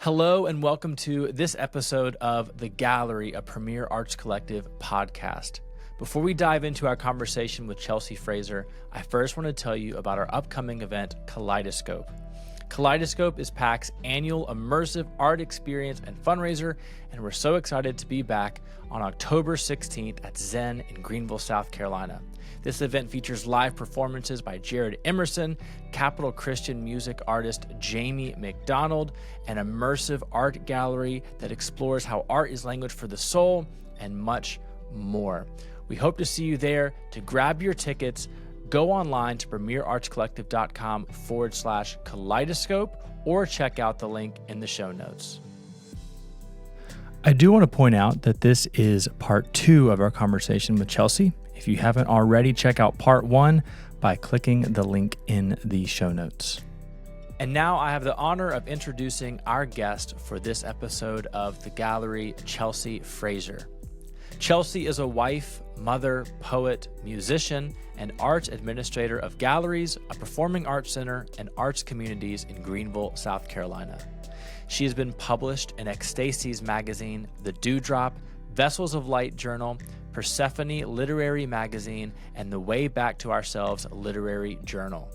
Hello and welcome to this episode of The Gallery, a Premier Arts Collective podcast. Before we dive into our conversation with Chelsea Fraser, I first want to tell you about our upcoming event, Kaleidoscope. Kaleidoscope is PAC's annual immersive art experience and fundraiser, and we're so excited to be back on October 16th at Zen in Greenville, South Carolina. This event features live performances by Jared Emerson, Capital Christian music artist Jamie McDonald, an immersive art gallery that explores how art is language for the soul, and much more. We hope to see you there. To grab your tickets, go online to premierartscollective.com/kaleidoscope or check out the link in the show notes. I do want to point out that this is part 2 of our conversation with Chelsea. If you haven't already, check out part 1 by clicking the link in the show notes. And now I have the honor of introducing our guest for this episode of The Gallery, Chelsea Fraser. Chelsea is a wife, mother, poet, musician, and arts administrator of galleries, a performing arts center, and arts communities in Greenville, South Carolina. She has been published in Ekstasis Magazine, the Dewdrop, Vessels of Light Journal, Persephone Literary Magazine, and the Way Back to Ourselves Literary Journal.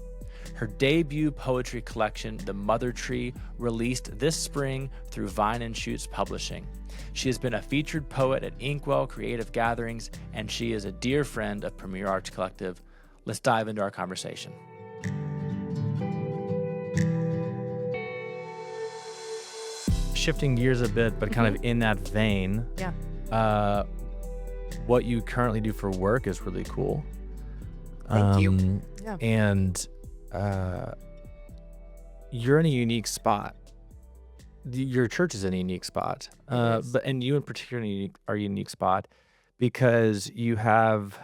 Her debut poetry collection, The Mother Tree, released this spring through Vine and Shoots Publishing. She has been a featured poet at Inkwell Creative Gatherings, and she is a dear friend of Premier Arts Collective. Let's dive into our conversation. Shifting gears a bit, but kind of in that vein. Yeah. What you currently do for work is really cool. Thank you. Yeah. And you're in a unique spot. Your church is in a unique spot. And you in particular are a unique spot because you have,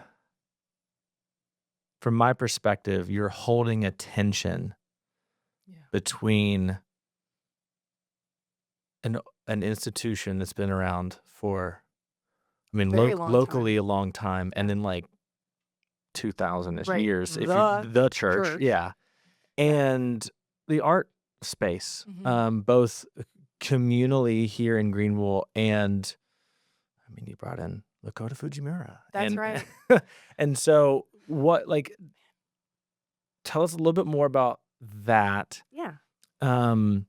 from my perspective, you're holding a tension between an institution that's been around for, locally a long time, and then like 2,000-ish years, if the church, and the art space, both communally here in Greenville, and you brought in Lakota Fujimura. That's right. And so, tell us a little bit more about that. Yeah. And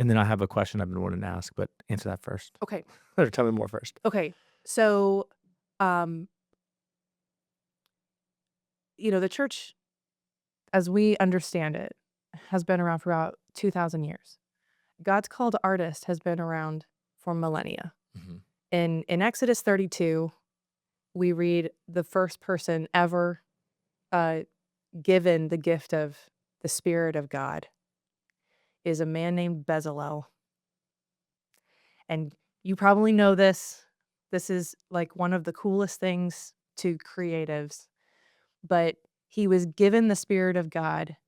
then I have a question I've been wanting to ask, but answer that first. Okay. Or tell me more first. Okay. So, the church, as we understand it, has been around for about 2,000 years. God's call to artists has been around for millennia. Mm-hmm. In Exodus 32, we read the first person ever given the gift of the Spirit of God is a man named Bezalel. And you probably know this. This is like one of the coolest things to creatives. But he was given the Spirit of God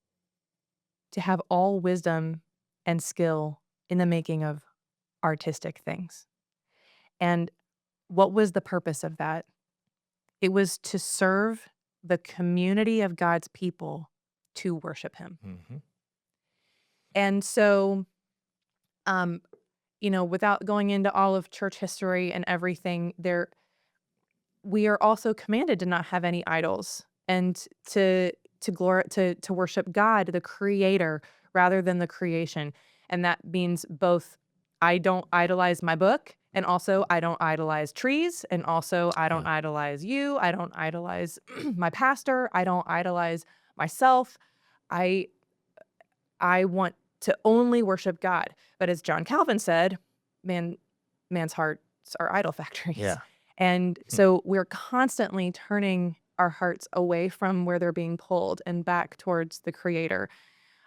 to have all wisdom and skill in the making of artistic things. And what was the purpose of that? It was to serve the community of God's people to worship him. Mm-hmm. And so, without going into all of church history and everything, we are also commanded to not have any idols and to worship God, the Creator, rather than the creation. And that means both I don't idolize my book, and also I don't idolize trees, and also I don't idolize you. I don't idolize my pastor. I don't idolize myself. I want to only worship God. But as John Calvin said, man's hearts are idol factories. Yeah. And so we're constantly turning our hearts away from where they're being pulled and back towards the Creator.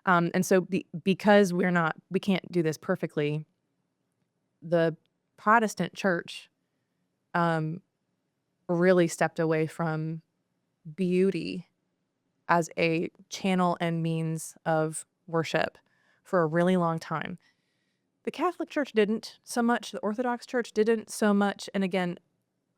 And so because we can't do this perfectly, the Protestant church really stepped away from beauty as a channel and means of worship for a really long time. The Catholic Church didn't so much. The Orthodox Church didn't so much. And again,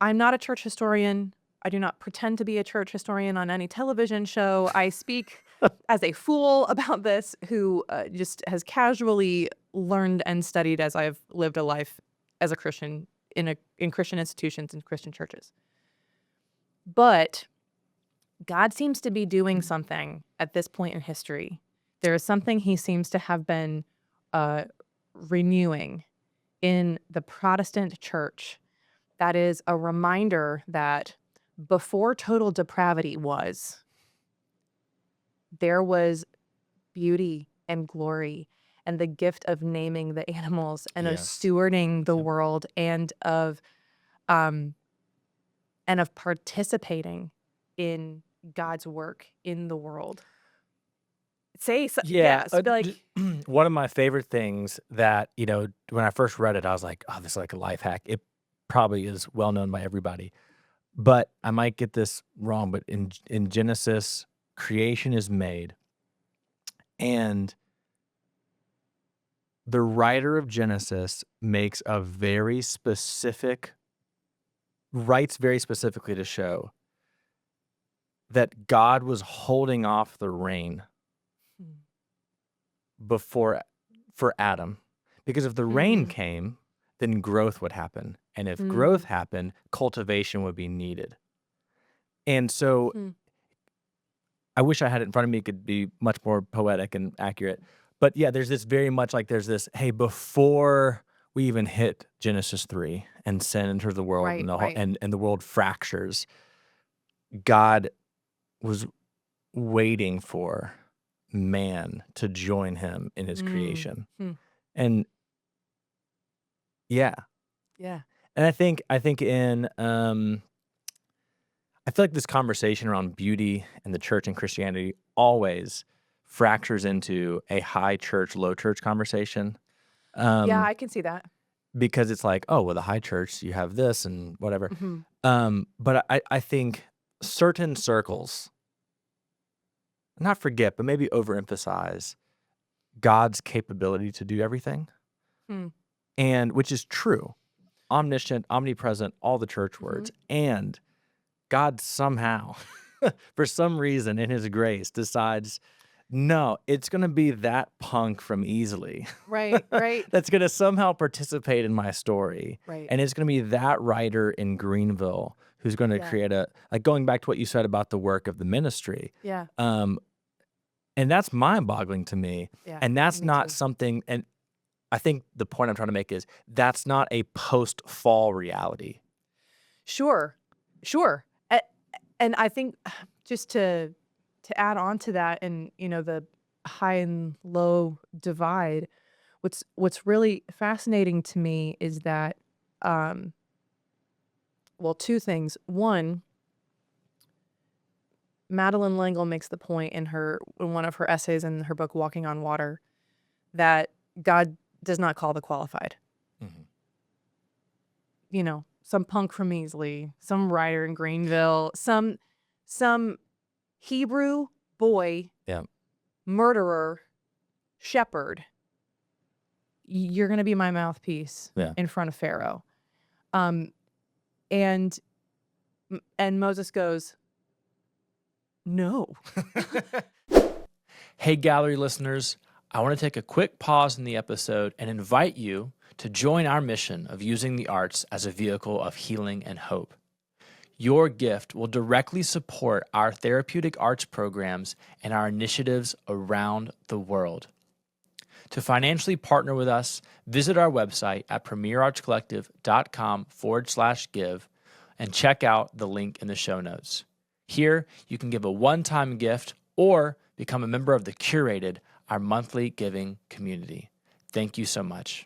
I'm not a church historian. I do not pretend to be a church historian on any television show. I speak as a fool about this, who just has casually learned and studied as I've lived a life as a Christian in Christian institutions and Christian churches. But God seems to be doing something at this point in history. There is something he seems to have been renewing in the Protestant church that is a reminder that before total depravity there was beauty and glory and the gift of naming the animals and of Yes. stewarding the world and of participating in God's work in the world. One of my favorite things that, when I first read it, I was like, oh, this is like a life hack. It probably is well known by everybody. But I might get this wrong, but in Genesis, creation is made. And the writer of Genesis writes very specifically to show that God was holding off the rain for Adam. Because if the rain came, then growth would happen. And if growth happened, cultivation would be needed. And so I wish I had it in front of me. It could be much more poetic and accurate. But yeah, there's this very much like there's this, hey, before we even hit Genesis 3 and sin enters the world and the world fractures, God was waiting for man to join him in his creation. And yeah. And I think in I feel like this conversation around beauty and the church and Christianity always fractures into a high church, low church conversation. I can see that. Because it's like, oh, well, the high church, you have this and whatever. But I think certain circles, not forget, but maybe overemphasize God's capability to do everything. And which is true. Omniscient, omnipresent, all the church words. And God somehow, for some reason in his grace, decides, no, it's going to be that punk from Easily. Right. That's going to somehow participate in my story. Right. And it's going to be that writer in Greenville who's going to create going back to what you said about the work of the ministry. Yeah. And that's mind-boggling to me. Yeah, And that's me not too. something, and I think the point I'm trying to make is that's not a post-fall reality. Sure. And I think just to add on to that, and the high and low divide, what's really fascinating to me is that two things. One, Madeleine L'Engle makes the point in one of her essays in her book Walking on Water that God does not call the qualified. Some punk from Easley, some writer in Greenville, some Hebrew boy, murderer, shepherd. You're going to be my mouthpiece in front of Pharaoh. And Moses goes, no. Hey, gallery listeners, I want to take a quick pause in the episode and invite you to join our mission of using the arts as a vehicle of healing and hope. Your gift will directly support our therapeutic arts programs and our initiatives around the world. To financially partner with us, visit our website at premierartscollective.com/give and check out the link in the show notes. Here, you can give a one-time gift or become a member of the curated, our monthly giving community. Thank you so much.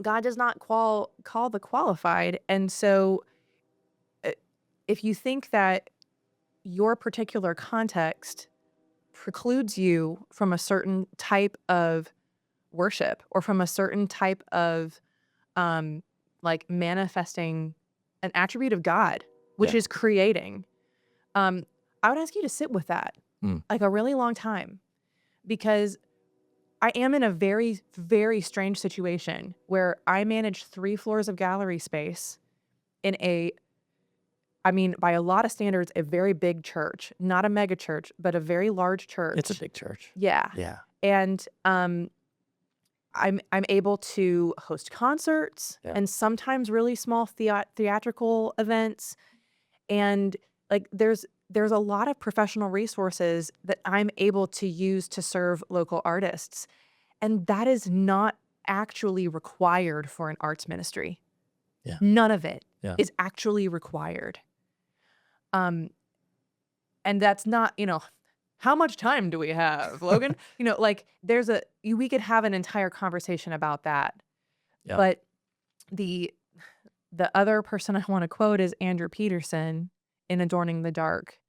God does not call the qualified. And so if you think that your particular context precludes you from a certain type of worship or from a certain type of manifesting an attribute of God, which is creating, I would ask you to sit with that like a really long time, because I am in a very, very strange situation where I manage 3 floors of gallery space in a I mean, by a lot of standards, a very big church, not a mega church, but a very large church. It's a big church. Yeah. Yeah. And I'm able to host concerts Yeah. and sometimes really small theatrical events. And like there's a lot of professional resources that I'm able to use to serve local artists. And that is not actually required for an arts ministry. Yeah. None of it Yeah. is actually required. And that's not, how much time do we have, Logan? Like we could have an entire conversation about that. Yeah. But the other person I want to quote is Andrew Peterson in Adorning the Dark.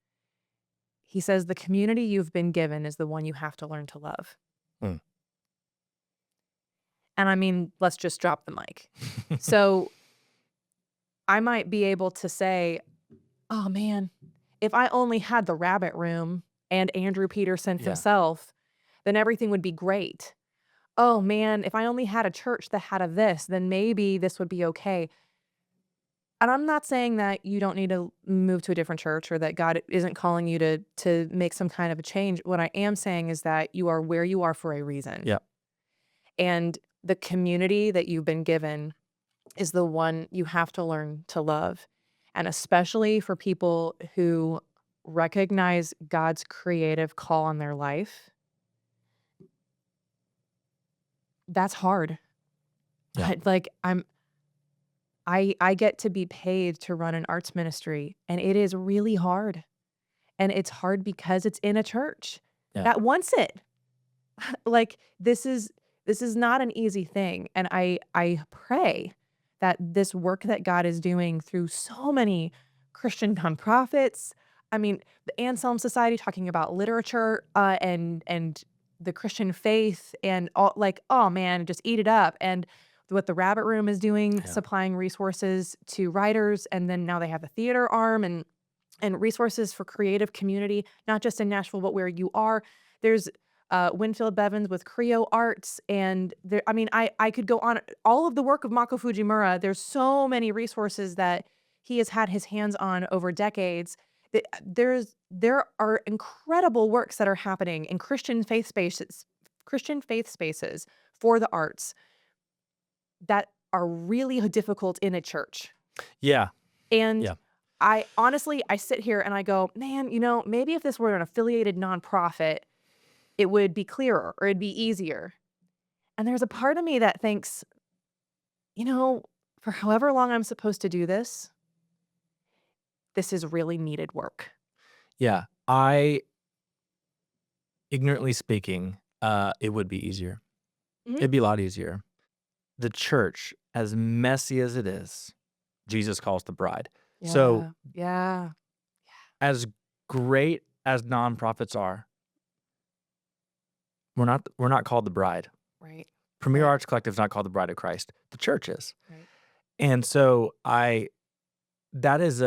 He says, the community you've been given is the one you have to learn to love. Mm. And I mean, let's just drop the mic. So I might be able to say, oh man, if I only had the Rabbit Room and Andrew Peterson Yeah. himself, then everything would be great. Oh man, if I only had a church that had a this, then maybe this would be okay. And I'm not saying that you don't need to move to a different church or that God isn't calling you to make some kind of a change. What I am saying is that you are where you are for a reason. Yeah. And the community that you've been given is the one you have to learn to love. And especially for people who recognize God's creative call on their life, that's hard. Yeah. Like I get to be paid to run an arts ministry, and it is really hard. And it's hard because it's in a church that wants it. Like this is not an easy thing. And I pray that this work that God is doing through so many Christian nonprofits, I mean, the Anselm Society talking about literature and the Christian faith and all, like, oh man, just eat it up. And what the Rabbit Room is doing, supplying resources to writers, and then now they have the theater arm and resources for creative community, not just in Nashville, but where you are. There's Winfield Bevins with Creo Arts, and there, I mean, I could go on. All of the work of Mako Fujimura, there's so many resources that he has had his hands on over decades. There are incredible works that are happening in Christian faith spaces for the arts that are really difficult in a church. Yeah. And Yeah. I honestly sit here and I go, man, maybe if this were an affiliated nonprofit, it would be clearer or it'd be easier. And there's a part of me that thinks, for however long I'm supposed to do this, this is really needed work. Yeah. Ignorantly speaking, it would be easier. Mhm. It'd be a lot easier. The church, as messy as it is, Jesus calls the bride. So yeah. as great as nonprofits are, we're not called the bride. Right. Premier Right. Arts Collective is not called the bride of Christ. The church is. Right. And so that is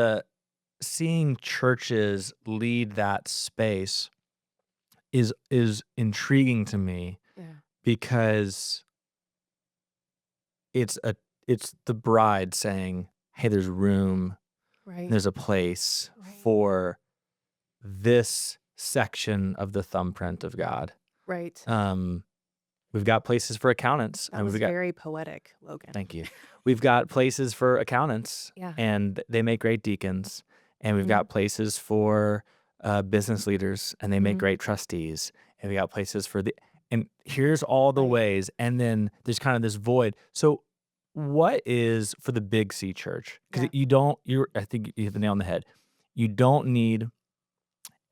seeing churches lead that space is intriguing to me Yeah. because it's the bride saying, hey, there's room, Right. there's a place Right. for this section of the thumbprint of God. Right. We've got places for accountants. That was very poetic, Logan. Thank you. We've got places for accountants, Yeah. and they make great deacons. And we've Mhm. got places for business leaders, and they make Mhm. great trustees. And we got places for and here's all the Right. ways. And then there's kind of this void. So what is for the Big C church? Because Yeah. I think you hit the nail on the head. You don't need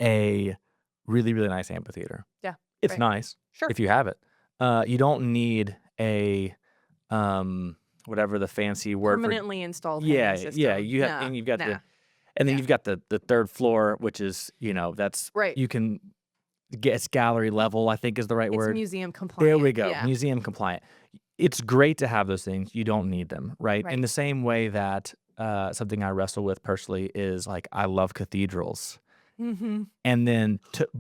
a really, really nice amphitheater. Yeah. It's Right. nice Sure. if you have it. You don't need a whatever the fancy word Permanently installed for hanging system. you have, and you've got you've got the third floor, which is that's Right. you can get, it's gallery level, I think is the right It's word. museum compliant. There we go. Yeah. Museum compliant. It's great to have those things. You don't need them, right? Right. In the same way that something I wrestle with personally is like I love cathedrals. Mm-hmm. And then to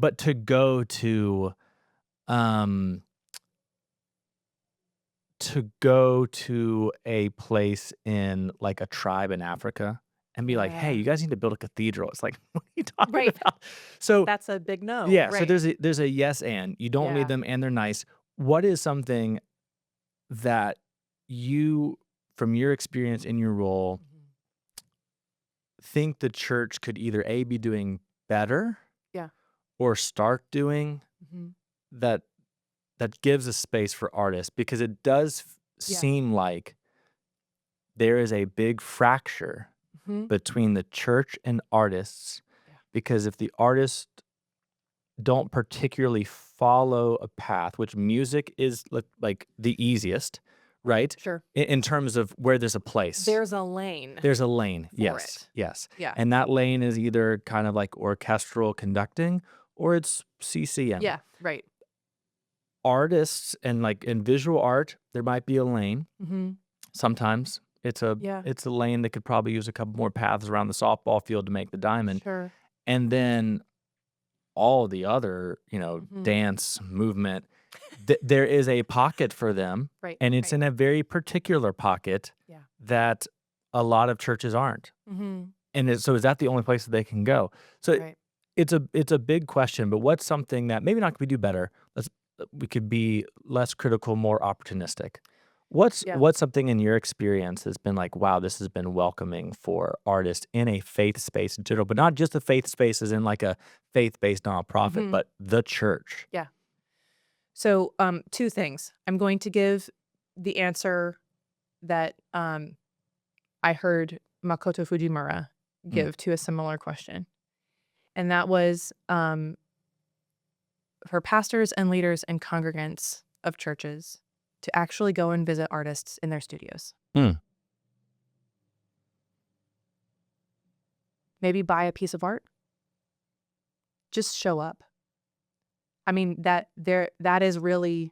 go to a place in like a tribe in Africa and be like, hey, Yeah. you guys need to build a cathedral. It's like, what are you talking Right. about? So That's a big no. yeah, so Right. there's a yes and. You don't need Yeah. them and they're nice. What is something that you, from your experience in your role, Mhm. think the church could either A, be doing better Yeah. or start doing Mhm. that gives a space for artists? Because it does Yeah. seem like there is a big fracture Mhm. between the church and artists, Yeah. because if the artists don't particularly follow a path, which music is like the easiest, right? Sure. In terms of where there's a place. There's a lane There's a lane. for Yes. it. Yes. Yeah. And that lane is either kind of like orchestral conducting or it's CCM. Yeah. Right. Artists and like in visual art, there might be a lane. Mm-hmm. Sometimes Yeah. it's a lane that could probably use a couple more paths around the softball field to make the diamond. Sure. And then all the other, Mm-hmm. dance, movement, there is a pocket for them, Right. and it's Right. in a very particular pocket Yeah. that a lot of churches aren't. Mm-hmm. And so is that the only place that they can go? So Right. it's a big question, but what's something that maybe not could we do better? We could be less critical, more opportunistic. Yeah. What's something in your experience has been like, wow, this has been welcoming for artists in a faith space in general, but not just the faith spaces in like a faith-based nonprofit, Mm-hmm. but the church. Yeah. So, two things. I'm going to give the answer that I heard Makoto Fujimura Mm. give to a similar question. And that was for pastors and leaders and congregants of churches to actually go and visit artists in their studios. Mm. Maybe buy a piece of art. Just show up. I mean, that is really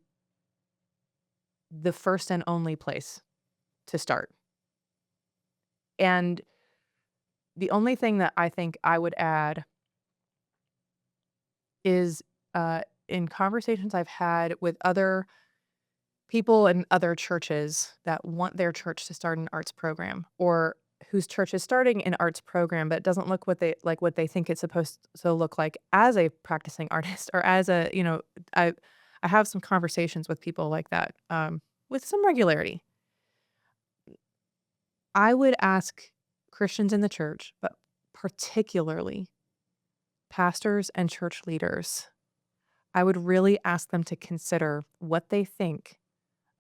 the first and only place to start. And the only thing that I think I would add is in conversations I've had with other people in other churches that want their church to start an arts program, or whose church is starting an arts program but it doesn't look what they think it's supposed to look like as a practicing artist, or as a, I have some conversations with people like that with some regularity. I would ask Christians in the church, but particularly pastors and church leaders, I would really ask them to consider what they think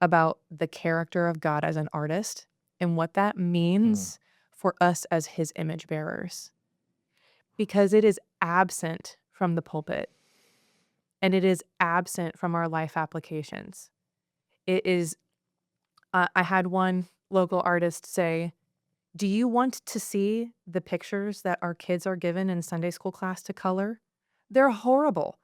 about the character of God as an artist and what that Mm. means for us as his image bearers. Because it is absent from the pulpit, and it is absent from our life applications. It is, I had one local artist say, "Do you want to see the pictures that our kids are given in Sunday school class to color? They're horrible.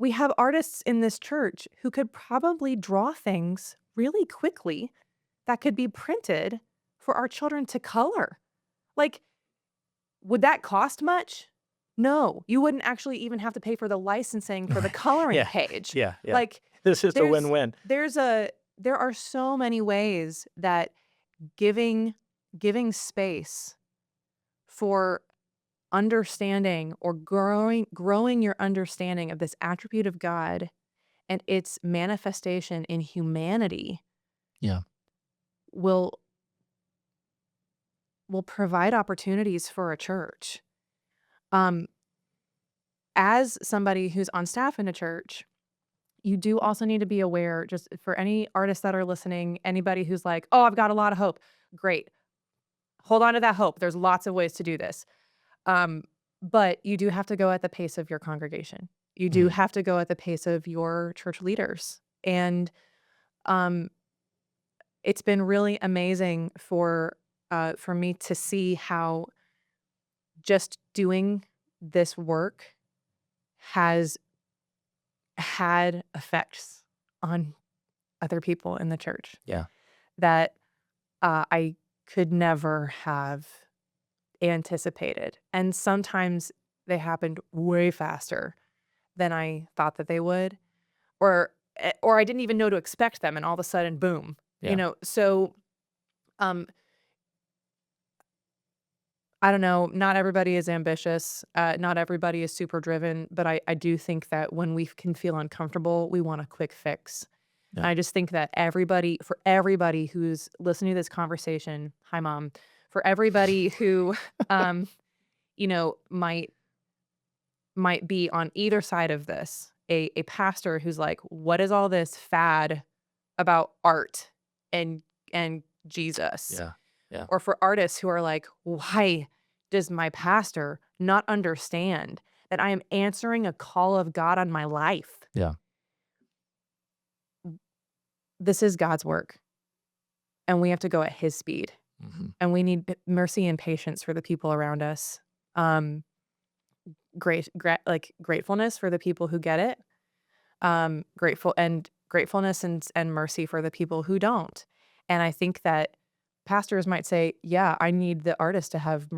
We have artists in this church who could probably draw things really quickly that could be printed for our children to color. Like, would that cost much? No, you wouldn't actually even have to pay for the licensing for the coloring Yeah. page. Yeah. Yeah. Like, This is a there's win-win. there are so many ways that giving space for understanding or growing your understanding of this attribute of God and its manifestation in humanity Yeah. will provide opportunities for a church. As somebody who's on staff in a church, you do also need to be aware, just for any artists that are listening, anybody who's like, "Oh, I've got a lot of hope." Great. Hold on to that hope. There's lots of ways to do this. But you do have to go at the pace of your congregation. You do Mhm. have to go at the pace of your church leaders. And um, it's been really amazing for me to see how just doing this work has had effects on other people in the church Yeah. that I could never have anticipated. And sometimes they happened way faster than I thought that they would, or I didn't even know to expect them, and all of a sudden, boom. Yeah. So um, I don't know. Not everybody is ambitious. Not everybody is super driven. But I do think that when we can feel uncomfortable, we want a quick fix. And Yeah. I just think that for everybody who's listening to this conversation, hi mom, for everybody who, um, might be on either side of this, a pastor who's like, what is all this fad about art and Jesus? Yeah. Yeah. Or for artists who are like, why does my pastor not understand that I am answering a call of God on my life? Yeah. This is God's work, and we have to go at his speed, Hmm. and we need mercy and patience for the people around us. Um, gratefulness for the people who get it. Gratefulness and mercy for the people who don't. And I think that pastors might say, "Yeah, I need the artist to have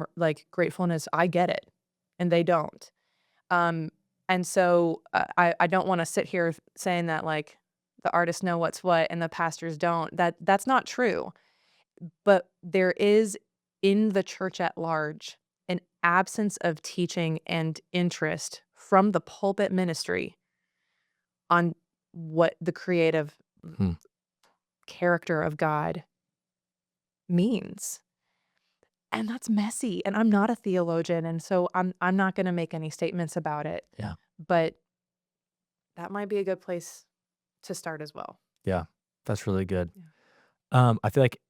gratefulness. I get it," and they don't. Um, and so I don't want to sit here saying that like the artists know what's what and the pastors don't. That's not true. But there is in the church at large an absence of teaching and interest from the pulpit ministry on what the creative Hmm. character of God means. And that's messy. And I'm not a theologian, and so I'm not going to make any statements about it. Yeah. But that might be a good place to start as well. Yeah. That's really good. Yeah. I feel like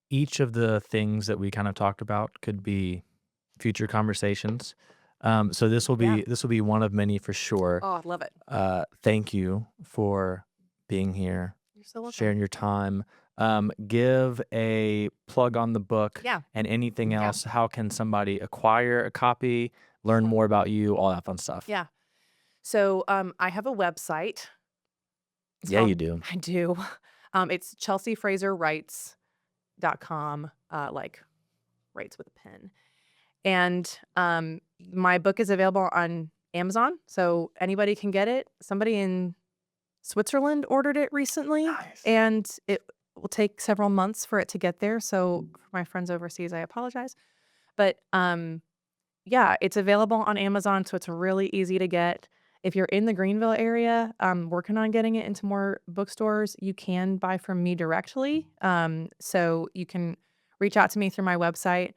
each of the things that we kind of talked about could be future conversations. So this will Yeah. be one of many for sure. Oh, I love it. Thank you for being here, You're so welcome. sharing your time. Give a plug on the book Yeah. and anything Yeah. else. How can somebody acquire a copy, learn more about you, all that fun stuff? Yeah. So I have a website. It's Yeah, you called do. I do. It's chelseafraserwrites.com, like writes with a pen. And my book is available on Amazon, so anybody can get it. Somebody in Switzerland ordered it recently, Nice. and it will take several months for it to get there. So for my friends overseas, I apologize. But yeah, it's available on Amazon, so it's really easy to get. If you're in the Greenville area, I'm working on getting it into more bookstores. You can buy from me directly. So you can reach out to me through my website.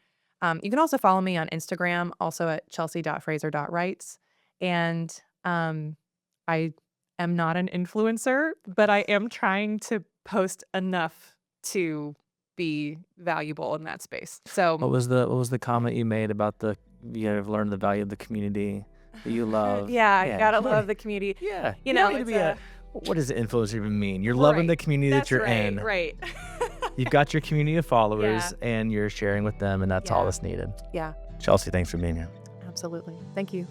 You can also follow me on Instagram, also at chelsea.fraser.writes. And I am not an influencer, but I am trying to post enough to be valuable in that space. So What was the comment you made about you have learned the value of the community that you love? yeah, I gotta you don't- love the community. Yeah, You don't know, need to it's be a what does influencer even mean? You're loving the right. community that That's you're right, in. right. You've got your community of followers, Yeah. and you're sharing with them, and that's all Yeah. that's needed. Yeah, Chelsea, thanks for being here. absolutely. Thank you.